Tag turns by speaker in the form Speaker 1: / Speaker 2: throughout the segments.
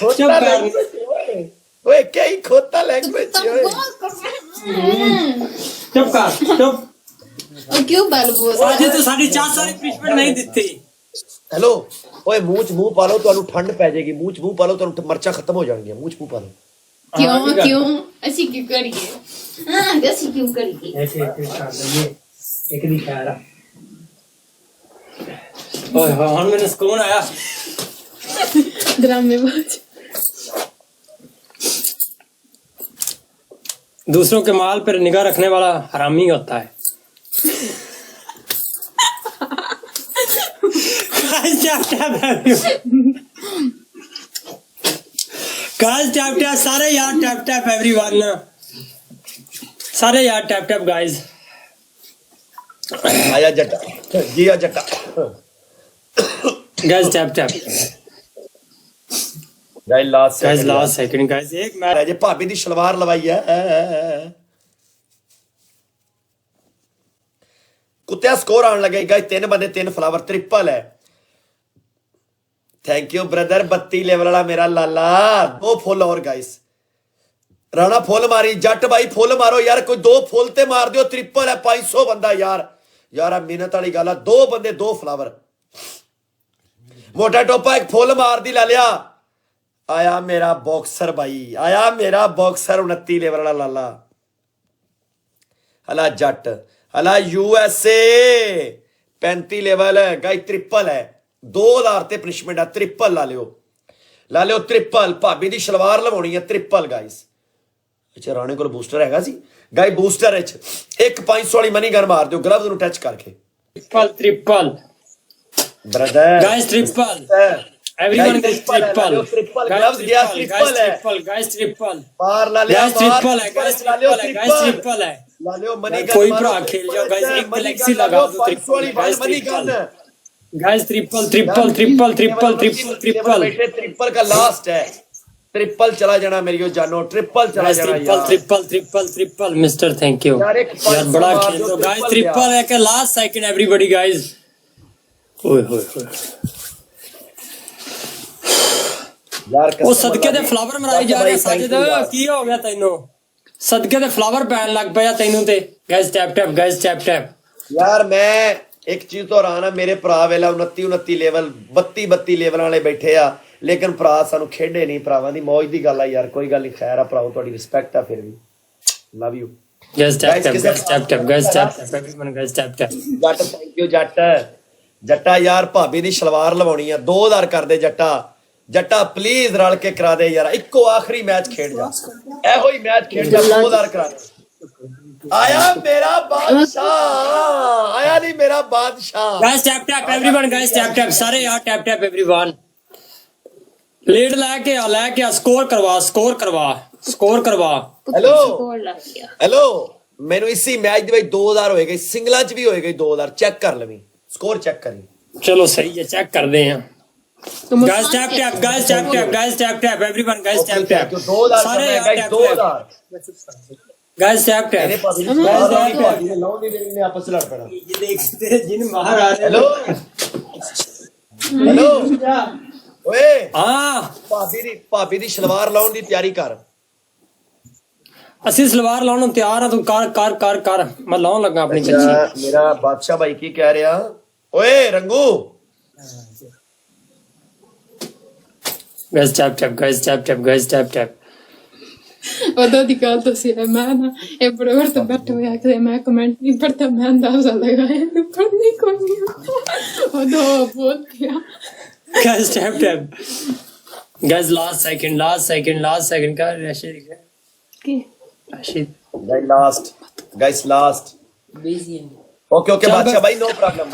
Speaker 1: चुप कर
Speaker 2: ओए क्या ही खोता लैंग्वेज ओए
Speaker 1: चुप कर चुप
Speaker 3: क्यों बैल बोल
Speaker 1: आज तो 4.5 साल पनिशमेंट नहीं ਦਿੱਤੀ
Speaker 2: हेलो ओए मुंह च मुंह पा लो ਤੁਹਾਨੂੰ ਠੰਡ ਪੈ ਜਾਏਗੀ ਮੂੰਹ ਚ ਮੂੰਹ ਪਾ ਲਓ ਤੁਹਾਨੂੰ ਮਰਚਾਂ ਖਤਮ ਹੋ ਜਾਣਗੀਆਂ ਮੂੰਹ ਚ ਮੂੰਹ ਪਾ ਲਓ
Speaker 3: क्यों ऐसी क्यों करिए हाँ ऐसी क्यों करिए
Speaker 1: ऐसे कर लइए एक दी खैर ओए ਹੁਣ ਮੈਨੂੰ ਸਕੂਨ ਆਇਆ
Speaker 3: ड्रामे बाज
Speaker 1: दूसरों के माल पर निगाह रखने वाला हरामी होता है गाइस टैप टैप सारे यार टैप टैप एवरीवन सारे यार टैप टैप गाइस
Speaker 2: आया जट्टा जी आ जट्टा
Speaker 1: guys tap tap
Speaker 2: guys
Speaker 1: last second guys एक मैच
Speaker 2: ਜੇ ਭਾਬੀ ਦੀ ਸ਼ਲਵਾਰ ਲਵਾਈ ਹੈ ਕੁੱਤਿਆ ਸਕੋਰ ਆਉਣ ਲੱਗੇ ਗਾਇਸ 3 ਬੰਦੇ 3 ਫਲਾਵਰ ਟ੍ਰਿਪਲ ਹੈ थैंक यू ब्रदर 32 लेवल वाला मेरा लाला 2 फुल और गाइस राणा फुल मारी जट भाई फुल मारो यार कोई 2 फुल ते मार दियो ट्रिपल है 500 बंदा यार यार मिहनत वाली गल है 2 बंदे 2 फ्लावर मोटा टोपा एक फुल मार दी ला लिया आया मेरा बॉक्सर भाई आया मेरा बॉक्सर 29 लेवल वाला लाला हला जट हला यूएसए 35 लेवल है गाइस ट्रिपल है 2000 ਤੇ ਪਨਿਸ਼ਮੈਂਟ ਆ ਟ੍ਰਿਪਲ ਲਾ ਲਿਓ ਟ੍ਰਿਪਲ ਭਾਬੀ ਦੀ ਸ਼ਲਵਾਰ ਲਵਾਉਣੀ ਹੈ ਟ੍ਰਿਪਲ ਗਾਇਸ ਅੱਛਾ ਰਾਣੇ ਕੋਲ ਬੂਸਟਰ ਹੈਗਾ ਸੀ ਗਾਇ ਬੂਸਟਰ ਵਿੱਚ ਇੱਕ 500 ਵਾਲੀ ਮਨੀ ਗਨ ਮਾਰ ਦਿਓ ਗਲਵਜ਼ ਨੂੰ ਟੱਚ ਕਰਕੇ
Speaker 1: triple
Speaker 2: brother
Speaker 1: guys triple everyone guys triple
Speaker 2: gloves गया ट्रिपल है
Speaker 1: गाइस ट्रिपल
Speaker 2: मार ला लिया
Speaker 1: ट्रिपल है गाइस ट्रिपल है
Speaker 2: ला लियो मनी गन
Speaker 1: कोई भरा खेल जाओ गाइस एक गैलेक्सी लगा दो ट्रिपल वाली
Speaker 2: money gun
Speaker 1: guys triple
Speaker 2: triple का लास्ट है ट्रिपल चला जाना मेरी जानो ट्रिपल चला जाना यार
Speaker 1: ट्रिपल मिस्टर थैंक यू यार बड़ा खेल दो गाइस ट्रिपल है के लास्ट सेकंड एवरीबॉडी गाइस ओए होए
Speaker 2: यार
Speaker 1: ਉਹ ਸਦਕੇ ਦੇ ਫਲਾਵਰ ਮਰਾਈ ਜਾ ਰਹੇ ਸਾਜਦ ਕੀ ਹੋ ਗਿਆ ਤੈਨੂੰ ਸਦਕੇ ਦੇ ਫਲਾਵਰ ਪੈਣ ਲੱਗ ਪਿਆ ਤੈਨੂੰ ਤੇ ਗਾਇਸ ਟੈਪ ਟੈਪ
Speaker 2: यार मैं एक चीज तो हैरान है मेरे भरा वेला 29 लेवल 32 लेवल वाले बैठे आ लेकिन भरा सानू खेडे नहीं भरावां दी मौज दी गल है यार कोई गल नहीं खैर है भराओ तुहाडी रिस्पेक्ट है फिर भी love you
Speaker 1: guys tap everyone guys tap
Speaker 2: जट थैंक यू जट जट्टा यार भाभी दी शलवार लवाउणी है 2000 कर दे जट्टा जट्टा प्लीज रल के करा दे यार इको आखिरी मैच खेड जा एहो ही मैच खेड जा 2000 करा दे आया मेरा बादशाह आया नहीं मेरा बादशाह
Speaker 1: guys tap everyone guys tap सारे यार टैप एवरीवन लीड लेके स्कोर करवा
Speaker 2: हेलो हेलो मैनू इसी मैच दे विच 2000 होएगा सिंगलां च भी होएगा 2000 चेक कर लवी स्कोर चेक करी
Speaker 1: चलो सही है चेक करदे हैं guys tap everyone guys tap
Speaker 2: 2000 सारे गाइस 2000
Speaker 1: गाइस टैप
Speaker 2: आपस लड़ पड़ा
Speaker 1: ये देखते जिन बाहर आ रहे
Speaker 2: हेलो हेलो ओए
Speaker 1: हां
Speaker 2: भाभी दी शलवार लाउन दी तैयारी कर
Speaker 1: ਅਸੀਂ ਸਲਵਾਰ ਲਾਉਣ ਨੂੰ ਤਿਆਰ ਆ ਤੂੰ ਕਰ ਮੈਂ ਲਾਉਣ ਲੱਗਾ ਆਪਣੀ ਚੱਚੀ
Speaker 2: मेरा बादशाह भाई की कह रहा ओए रंगू
Speaker 1: गाइस टैप
Speaker 3: उधर दी गल तो सी मैं ना ए बरोबर तो बैठे हुए आके मैं कमेंट नहीं पढ़ता मैं अंदाजा लगाया पढ़ने को नहीं उधर बोल दिया
Speaker 1: guys tap guys last second का राशिद
Speaker 2: गाइस लास्ट ओके बादशाह भाई नो प्रॉब्लम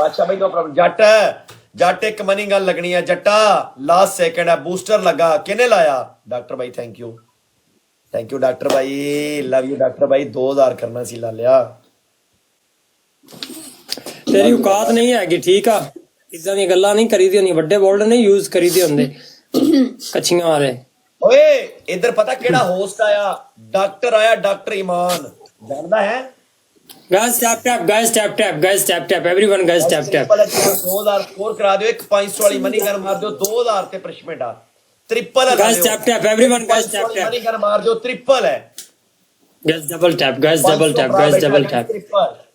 Speaker 2: जट एक मनी गल लगनी है जट्टा लास्ट सेकंड है बूस्टर लगा किने लाया डॉक्टर भाई थैंक यू डॉक्टर भाई लव यू डॉक्टर भाई 2000 करना सी ला लिया
Speaker 1: तेरी औकात नहीं हैगी ठीक आ इदां दी गल्लां नहीं करी दी होंदी बड़े वर्ड नहीं यूज करी दी होंदे कच्चियां वाले
Speaker 2: ओए इधर पता केड़ा होस्ट आया डॉक्टर ईमान जानदा है
Speaker 1: guys tap everyone guys tap
Speaker 2: 2000 score करा दियो एक 500 वाली मनी गन मार दियो 2000 ते पनिशमेंट आ ट्रिपल है
Speaker 1: Guys, tap tap. Everyone, guys, tap tap.
Speaker 2: Money gun मार दो, ट्रिपल है।
Speaker 1: Guys, double tap. Guys, double tap. Guys, double tap.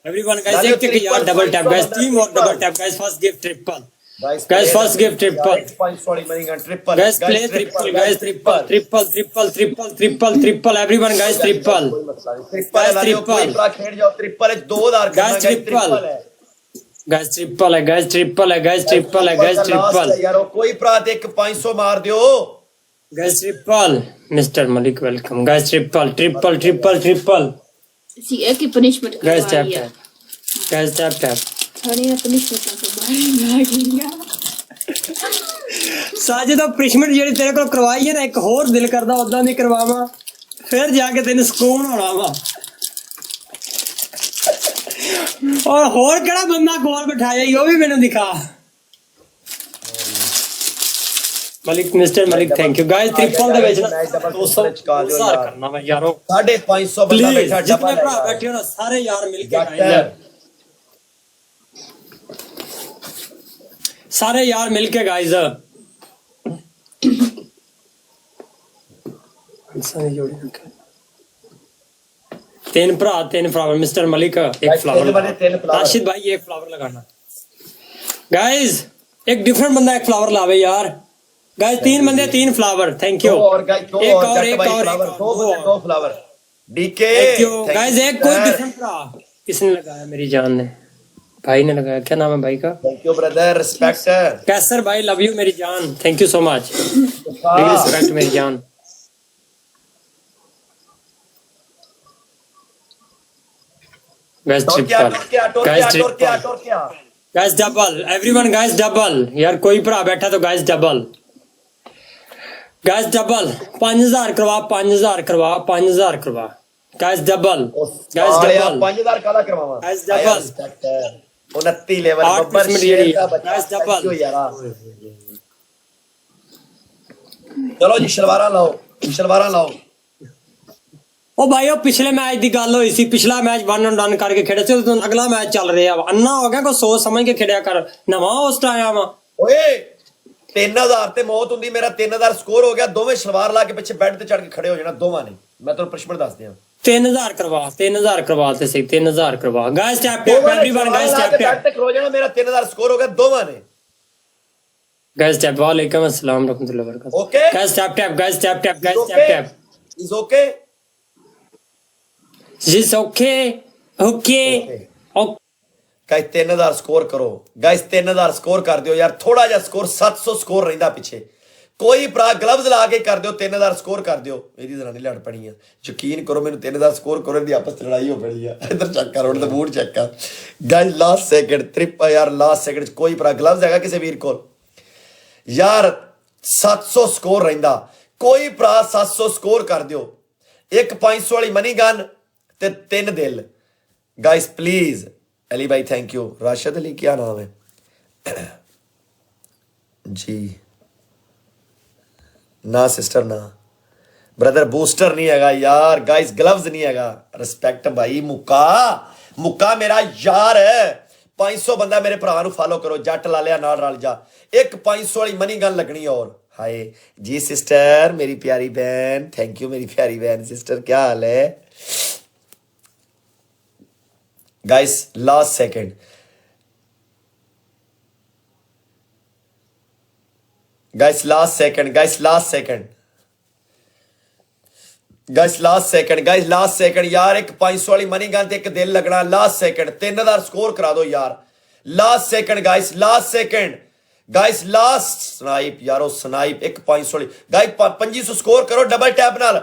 Speaker 1: Everyone, guys, एक यार double tap. Guys, team और double tap. Guys, first give triple. Guys, first give triple.
Speaker 2: 500 money gun triple.
Speaker 1: Guys, play triple. Guys, triple, triple, triple, triple, triple, triple. Everyone, guys, triple.
Speaker 2: Triple है, कोई बड़ा खेल जाओ, triple है, 2000
Speaker 1: Guys, triple. Guys, triple है, guys, triple है, guys, triple है, guys, triple.
Speaker 2: यारो कोई प्रात एक 500 मार दियो।
Speaker 1: Guys, triple. Mr. Malik, welcome. Guys, triple, triple, triple, triple.
Speaker 3: सी एक की punishment
Speaker 1: Guys, tap
Speaker 3: करवाई है।
Speaker 1: tap. Guys, tap tap.
Speaker 3: अरे punishment तो मारेगा गया।
Speaker 1: साजिद punishment ਜਿਹੜੀ ਤੇਰੇ ਕੋਲ ਕਰਵਾਈ ਹੈ ਨਾ ਇੱਕ ਹੋਰ ਦਿਲ ਕਰਦਾ ਉਦਾਂ ਦੀ ਕਰਵਾਵਾਂ ਫਿਰ ਜਾ ਕੇ ਤੈਨੂੰ ਸਕੂਨ ਹੋਣਾ ਵਾ ਔਰ ਹੋਰ ਕਿਹੜਾ ਬੰਦਾ ਕੋਲ ਬਿਠਾਇਆ ਈ ਉਹ ਵੀ ਮੈਨੂੰ ਦਿਖਾ Malik mister Malik thank you guys triple ਦੇ ਵਿੱਚ 200 ਕਰਨਾ ਵਾ ਯਾਰੋ
Speaker 2: 550 ਬੰਦਾ ਬੈਠਾ
Speaker 1: ਜਿੰਨੇ ਭਰਾ ਬੈਠੇ ਹੋ ਨਾ ਸਾਰੇ ਯਾਰ ਮਿਲ ਕੇ ਗਾਇਸ सारे यार मिलके गाइस तीन भरा तीन फ्लावर मिस्टर मलिक एक फ्लावर राशिद भाई एक फ्लावर लगाना गाइस एक डिफरेंट बंदा एक फ्लावर लावे यार गाइस तीन बंदे तीन फ्लावर थैंक यू एक और
Speaker 2: दो फ्लावर डीके
Speaker 1: थैंक यू गाइस एक कोई डिफरेंट भरा किसने लगाया मेरी जान ने भाई ने लगाया क्या नाम है भाई का
Speaker 2: थैंक यू ब्रदर रिस्पेक्ट
Speaker 1: कैसर भाई लव यू मेरी जान thank you so much big respect मेरी जान guys double everyone guys double यार कोई भरा बैठा तो गाइस डबल गाइस डबल 5000 करवा 5000 करवा 5000 करवा गाइस डबल गाइस डबल
Speaker 2: 5000 काला करवावा
Speaker 1: गाइस डबल
Speaker 2: 29 लेवल बब्बर शेर का बच्चा क्यों यार चलो जी शलवारा लाओ
Speaker 1: ओ भाई पिछले मैच की गल हुई सी पिछला मैच 1-1 करके खेड़े थे तो अगला मैच चल रहा वा अन्ना हो गया को सोच समझ के खेड़िया कर नवा होस्ट आया वा
Speaker 2: ओए 3000 ते मौत हुंदी मेरा 3000 स्कोर हो गया दोवें शलवार ला के पीछे बेड ते चढ़ के खड़े हो जाना दोवां ने मैं तेरे पनिशमेंट दस दियां
Speaker 1: 3000 करवा ते सही 3000 करवा guys tap tap everyone guys tap tap
Speaker 2: तक हो जाना मेरा 3000 स्कोर हो गया दोवां ने
Speaker 1: गाइस टैप वालेकुम अस्सलाम रहमतुल्लाहि व बरकातहू
Speaker 2: okay
Speaker 1: guys tap tap guys tap tap guys tap tap
Speaker 2: is okay
Speaker 1: is okay okay
Speaker 2: guys 3000 score करो गाइस 3000 स्कोर कर दियो यार थोड़ा जा स्कोर 700 स्कोर रहिंदा पीछे कोई भरा ग्लव्स ला के कर दियो 3000 स्कोर कर दियो मेरी जनानी लड़ पड़ी है यकीन करो मैंने 3000 स्कोर करो दी आपस लड़ाई हो पड़ी है इधर चेक कर उड़ बूट चेक कर गाइस लास्ट सेकंड ट्रिप यार लास्ट सेकंड कोई भरा ग्लव्स हैगा किसी वीर को यार 700 स्कोर रहिंदा कोई भरा 700 स्कोर कर दियो एक 500 वाली मनी गन ते 3 दिल गाइस प्लीज अली भाई थैंक यू राशिद अली क्या नाम है जी ना सिस्टर ना ब्रदर बूस्टर नहीं हैगा यार गाइस ग्लव्स नहीं हैगा रिस्पेक्ट भाई मुक्का मेरा यार है 500 बंदा मेरे भरा नु फॉलो करो जट ला लिया नाल रल जा एक 500 वाली मनी गन लगनी और हाय जी सिस्टर मेरी प्यारी बहन थैंक यू मेरी प्यारी बहन सिस्टर क्या हाल है guys last second guys last second यार एक 500 वाली मनी गन एक दिल लगना लास्ट सेकंड 3000 स्कोर करा दो यार last second guys last snipe यारो स्नाइप एक 500 वाली गाइस 2500 स्कोर करो डबल टैप नाल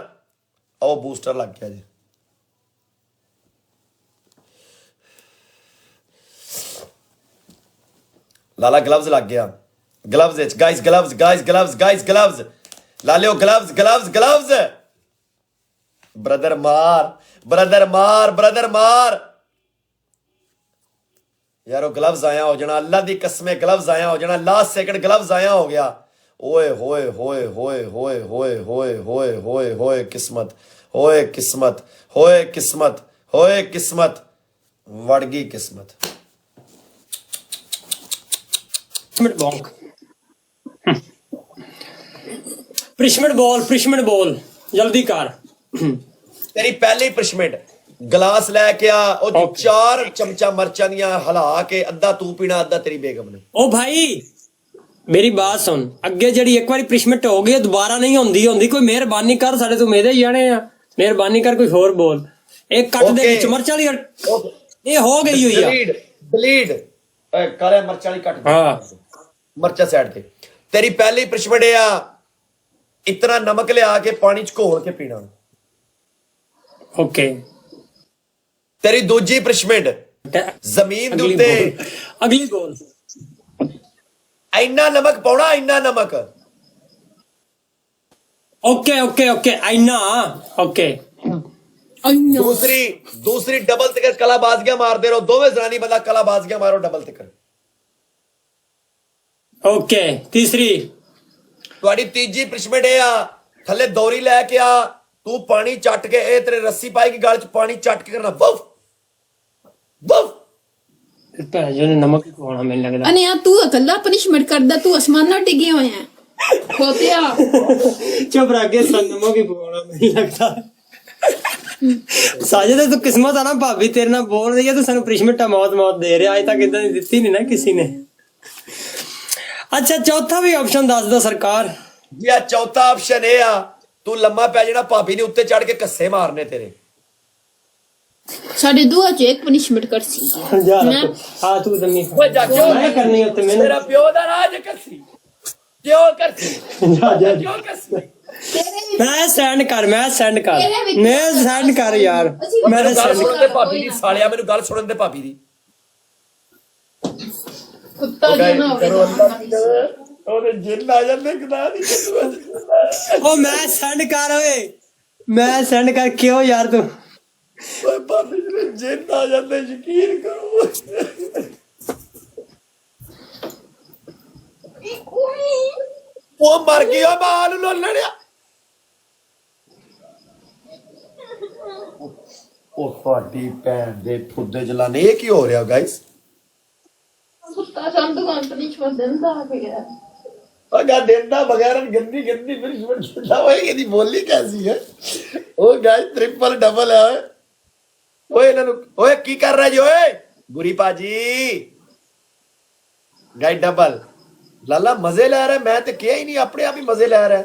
Speaker 2: आओ बूस्टर लग गया जी लाला ग्लव्स लग गया ग्लव्स गाइस ला लियो ग्लव्स ब्रदर मार यारो ग्लव्स आया हो जाना अल्लाह दी कसम ग्लव्स आया हो जाना लास्ट सेकंड ग्लव्स आया हो गया ओए होए किस्मत वड़ गई किस्मत
Speaker 1: bonk ਪ੍ਰਿਸ਼ਮਿਡ ਬੋਲ ਜਲਦੀ ਕਰ।
Speaker 2: ਤੇਰੀ ਪਹਿਲੀ ਪਨਿਸ਼ਮੈਂਟ, ਗਲਾਸ ਲੈ ਕੇ ਆ, ਉਹ 'ਚ 4 ਚਮਚਾ ਮਿਰਚਾਂ ਦੀਆਂ ਹਿਲਾ ਕੇ, ਅੱਧਾ ਤੂੰ ਪੀਣਾ ਅੱਧਾ ਤੇਰੀ ਬੇਗਮ ਨੇ।
Speaker 1: ਉਹ ਭਾਈ ਮੇਰੀ ਬਾਤ ਸੁਣ, ਅੱਗੇ ਜਿਹੜੀ ਇੱਕ ਵਾਰੀ ਪ੍ਰਿਸ਼ਮਿਟ ਹੋ ਗਈ ਦੁਬਾਰਾ ਨਹੀਂ ਹੁੰਦੀ। ਕੋਈ ਮਿਹਰਬਾਨੀ ਕਰ, ਸਾਡੇ ਤੋਂ ਮੇਦੇ ਹੀ ਜਾਣੇ ਆ, ਮਿਹਰਬਾਨੀ ਕਰ ਕੋਈ ਹੋਰ ਬੋਲ। ਇੱਕ ਕੱਟ ਦੇ ਵਿੱਚ ਮਿਰਚ ਵਾਲੀ ਇਹ ਹੋ ਗਈ ਹੋਈ ਆ।
Speaker 2: ਬਲੀਡ ਕਾਲੇ ਮਿਰਚ ਵਾਲੀ ਕੱਟ।
Speaker 1: ਹਾਂ
Speaker 2: ਮਿਰਚਾਂ ਸਾਈਡ ਤੇ। ਤੇਰੀ ਪਹਿਲੀ ਪਨਿਸ਼ਮੈਂਟ ਆ, ਇਤਨਾ ਨਮਕ ਲਿਆ ਕੇ ਪਾਣੀ 'ਚ ਘੋਲ ਕੇ ਪੀਣਾ।
Speaker 1: ਓਕੇ।
Speaker 2: ਤੇਰੀ ਦੂਜੀ ਪਨਿਸ਼ਮੈਂਟ, ਜ਼ਮੀਨ ਦੇ ਉੱਤੇ
Speaker 1: ਅਗਲੀ ਬੋਲ।
Speaker 2: ਇੰਨਾ ਨਮਕ ਪਾਉਣਾ, ਇੰਨਾ ਨਮਕ।
Speaker 1: ਓਕੇ ਆਈਨਾ। ਓਕੇ।
Speaker 2: ਦੂਸਰੀ ਡਬਲ ਤਿਕਰ ਕਲਾਬਾਜ਼ੀਆਂ ਮਾਰਦੇ ਰਹੋ, ਦੋਵੇਂ ਜ਼ਨਾਨੀ ਬੰਦਾ ਕਲਾਬਾਜ਼ੀਆਂ ਮਾਰੋ ਡਬਲ ਤਿਕਰ।
Speaker 1: ਓਕੇ। ਤੀਸਰੀ
Speaker 2: ਤੁਹਾਡੀ ਤੀਜੀ ਪਨਿਸ਼ਮੈਂਟ ਇਹ ਆ, ਥੱਲੇ ਦੌਰੀ ਲੈ ਕੇ ਆ, ਤੂੰ ਪਾਣੀ ਚੱਟ ਕੇ, ਇਹ ਤੇਰੇ ਰੱਸੀ ਪਾਏਗੀ ਗਲ 'ਚ, ਪਾਣੀ ਚੱਟ ਕੇ ਕਰਨਾ ਵਫ ਵਫ।
Speaker 1: ਭੈਣ ਜੀ ਨੇ ਨਮਕ ਹੀ ਖਵਾਉਣਾ ਮੈਨੂੰ ਲੱਗਦਾ।
Speaker 3: ਅਨੇ ਆ ਤੂੰ ਇਕੱਲਾ ਪਨਿਸ਼ਮੈਂਟ ਕਰਦਾ, ਤੂੰ ਅਸਮਾਨਾਂ ਟਿਕੇ ਹੋਏ ਆ ਖੋਤਿਆ।
Speaker 1: ਚੁੱਪ ਰੱਖ ਕੇ ਨਮਕ ਹੀ ਖਵਾਉਣਾ ਮੈਨੂੰ ਲੱਗਦਾ। ਸਾਜਦ ਤੂੰ ਕਿਸਮਤ ਆ ਨਾ, ਭਾਬੀ ਤੇਰੇ ਨਾਲ ਬੋਲ ਰਹੀ ਹੈ, ਤੂੰ ਸਾਨੂੰ ਪ੍ਰਿਸ਼ਮਿਟਾ ਮੌਤ ਦੇ ਰਿਹਾ। ਅੱਜ ਤੱਕ ਇਦਾਂ ਦੀ ਦਿੱਤੀ ਨਹੀਂ ਨਾ ਕਿਸੇ ਨੇ। ਅੱਛਾ ਚੌਥਾ ਵੀ ਆਪਸ਼ਨ ਦੱਸ ਦੋ ਸਰਕਾਰ
Speaker 2: ਜੀ। ਆ ਚੌਥਾ ਆਪਸ਼ਨ ਇਹ ਆ, ਤੂੰ ਲੰਮਾ ਪੈ ਜਾਣਾ, ਭਾਬੀ ਨੇ ਉੱਤੇ ਚੜ ਕੇ ਕੱਸੇ ਮਾਰਨੇ ਤੇਰੇ।
Speaker 3: ਸਾਡੇ ਦੋਹਾਂ ਚ ਇੱਕ ਪਨਿਸ਼ਮੈਂਟ ਕਰ ਸੀ।
Speaker 1: ਹਾਂ ਤੂੰ ਦਮੀ
Speaker 2: ਓਏ ਜਾ ਕਿਉਂ
Speaker 1: ਮੈਂ ਕਰਨੀ ਉੱਤੇ ਮੈਨੂੰ।
Speaker 2: ਮੇਰਾ ਪਿਓ ਦਾ ਰਾਜ ਕੱਸੀ ਕਿਉਂ ਕਰਸੀ?
Speaker 1: ਜਾ
Speaker 2: ਕਿਉਂ ਕੱਸੀ?
Speaker 1: ਮੈਂ ਸੈਂਡ ਕਰ ਯਾਰ। ਮੈਂ
Speaker 2: ਗੱਲ
Speaker 1: ਸੈਂਡ
Speaker 2: ਸੁਣਨ ਦੇ ਭਾਬੀ ਦੀ ਸਾਲਿਆ, ਮੈਨੂੰ ਗੱਲ ਸੁਣਨ ਦੇ ਭਾਬੀ ਦੀ।
Speaker 3: ਕੁੱਤਾ ਜਨਾ ਹੋਵੇ।
Speaker 2: ਉਹਦੇ ਜਿੰਨ ਆ ਜਾਂਦੇ ਕਿਦਾਂ ਦੀ।
Speaker 1: ਉਹ ਮੈਂ ਸੈਂਡ ਕਰ ਓਏ, ਮੈਂ ਸੈਂਡ ਕਰ। ਕਿਉਂ ਯਾਰ ਤੂੰ?
Speaker 2: ਓਏ ਭਾਬੀ ਜੀ ਜਿੰਨ ਆ ਜਾਂਦੇ, ਯਕੀਨ ਕਰੋ। ਉਹ ਮਰ ਗਈ, ਉਹ ਮਾਂ ਨੂੰ ਲੋਲਣਿਆ। ਉਹ ਤੁਹਾਡੀ ਭੈਣ ਦੇ ਫੁੱਦੇ ਜਲਾਨੇ। ਇਹ ਕੀ ਹੋ ਰਿਹਾ ਗਾਇਸ?
Speaker 3: ਕੁੱਤਾ ਸਾਨੂੰ ਦੁਕਾਨ ਪਨਿਸ਼ਮੈਂਟ ਦਿੰਦਾ ਪਿਆ।
Speaker 2: ਅਗਾ ਦਿੰਦਾ ਬਗੈਰ ਗੰਦੀ ਪਨਿਸ਼ਮੈਂਟ ਦਿੰਦਾ। ਓਏ ਇਹਦੀ ਬੋਲੀ ਕੈਸੀ ਹੈ? ਉਹ ਗਾਇਸ ਟ੍ਰਿਪਲ ਡਬਲ ਹੈ। ਓਏ ਇਹਨਾਂ ਨੂੰ, ਓਏ ਕੀ ਕਰ ਰਿਹਾ ਜੀ? ਓਏ ਗੁਰੀ ਪਾਜੀ ਗਾਇਸ ਡਬਲ। ਲਾਲਾ ਮਜ਼ੇ ਲੈ ਰਿਹਾ, ਮੈਂ ਤੇ ਕਿਹਾ ਹੀ ਨਹੀਂ, ਆਪਣੇ ਆਪ ਹੀ ਮਜ਼ੇ ਲੈ ਰਿਹਾ।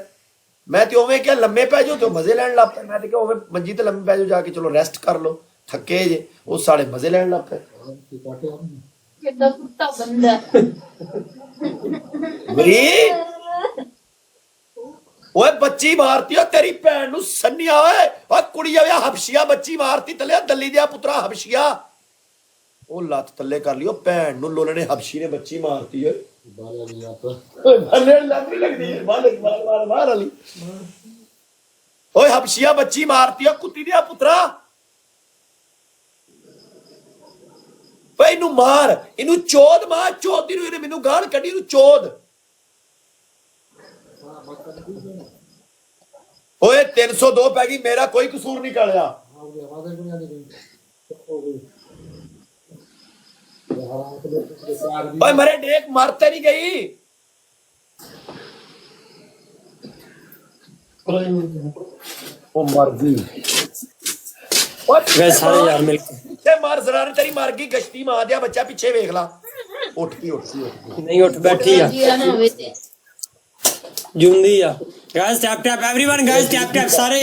Speaker 2: ਮੈਂ ਤੇ ਉਵੇਂ ਕਿਹਾ ਲੰਮੇ ਪੈ ਜਾਓ ਤੇ ਮਜ਼ੇ ਲੈਣ ਲੱਗ ਪਏ। ਮੈਂ ਤੇ ਕਿਹਾ ਉਵੇਂ ਮੰਜੀ ਤੇ ਲੰਮੇ ਪੈ ਜਾਓ ਜਾ ਕੇ, ਚਲੋ ਰੈਸਟ ਕਰ ਲਓ, ਥੱਕੇ ਜੇ। ਉਹ ਸਾਲੇ ਮਜ਼ੇ ਲੈਣ ਲੱਗ ਪਏ।
Speaker 3: ਕਿੱਦਾਂ ਕੁੱਤਾ ਬੰਦਾ
Speaker 2: ਗੁਰੀ ਓਏ ਬੱਚੀ ਮਾਰਤੀ ਓ ਤੇਰੀ ਭੈਣ ਨੂੰ ਸੰਨਿਆ। ਓਏ ਕੁੜੀ ਆਇਆ ਹਬਸ਼ੀਆ, ਬੱਚੀ ਮਾਰਤੀ ਤਲਿਆ ਦੱਲੀ ਦਿਆ ਪੁੱਤਰਾ ਹਬਸ਼ੀਆ। ਉਹ ਲੱਤ ਥੱਲੇ ਕਰ ਲਿਓ, ਭੈਣ ਨੂੰ ਲੋਲਣੇ ਹਬਸ਼ੀ ਨੇ ਬੱਚੀ ਮਾਰਤੀ। ਓਏ ਓਏ ਹਬਸ਼ੀਆ ਬੱਚੀ ਮਾਰਤੀ ਓ ਕੁੱਤੀ ਦਿਆ ਪੁੱਤਰਾ। ਓਏ ਇਹਨੂੰ ਮਾਰ, ਇਹਨੂੰ ਚੋਦ ਮਾਰ, ਚੋਦੀ ਨੂੰ। ਇਹਨੇ ਮੈਨੂੰ ਗਾਲ ਕੱਢੀ, ਇਹਨੂੰ ਚੋਦ। ਓਏ 302 ਪੈ ਗਈ, ਮੇਰਾ ਕੋਈ ਕਸੂਰ ਨਹੀਂ ਟਲਿਆ। ਓਏ ਮਰੇ ਡੇਕ ਮਰਤੇ ਨਹੀਂ ਗਈ। ਉਹ ਮਰ ਗਈ।
Speaker 1: ਵੇ ਸਾਰੇ ਯਾਰ ਮਿਲ ਕੇ
Speaker 2: ਪਿੱਛੇ ਮਾਰ ਜ਼ਰਾਨ, ਤੇਰੀ ਮਰ ਗਈ। ਗਸ਼ਤੀ ਮਾਰ ਦਿਆ ਬੱਚਾ, ਪਿੱਛੇ ਵੇਖ ਲਾ। ਉੱਠ ਗਈ।
Speaker 1: ਨਹੀਂ ਉੱਠ ਬੈਠੀ ਆ,
Speaker 3: ਜੀਰਾ ਨਾ ਹੋਵੇ ਤੇ
Speaker 1: ਜੁੰਦੀ ਆ। Guys tap everyone, guys tap ਸਾਰੇ।